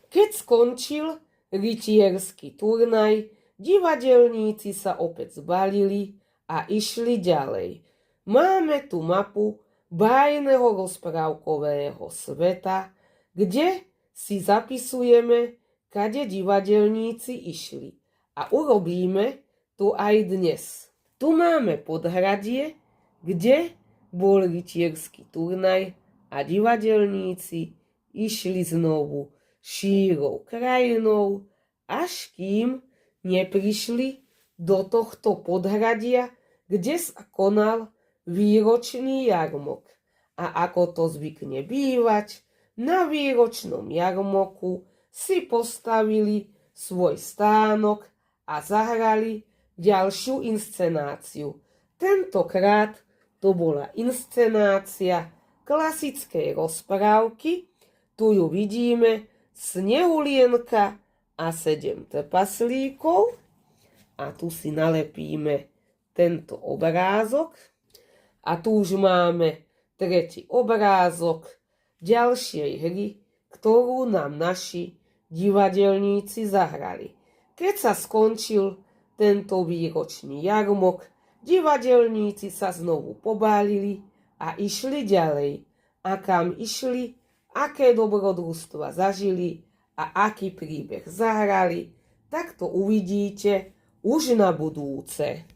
Keď skončil rytierský turnaj, divadelníci sa opäť zbalili a išli ďalej. Máme tu mapu bájneho rozprávkového sveta, kde si zapisujeme, kade divadelníci išli. A urobíme to aj dnes. Tu máme podhradie, kde bol rytierský turnaj a divadelníci išli znovu šírou krajinou, až kým neprišli do tohto podhradia, kde sa konal výročný jarmok. A ako to zvykne bývať, na výročnom jarmoku si postavili svoj stánok a zahrali ďalšiu inscenáciu. Tentokrát to bola inscenácia klasickej rozprávky. Tu ju vidíme, Snehulienka a 7 trpaslíkov. A tu si nalepíme tento obrázok. A tu už máme tretí obrázok ďalšej hry, ktorú nám naši divadelníci zahrali. Keď sa skončil tento výročný jarmok, divadelníci sa znovu pobálili a išli ďalej. A kam išli, aké dobrodružstva zažili a aký príbeh zahrali, tak to uvidíte už na budúce.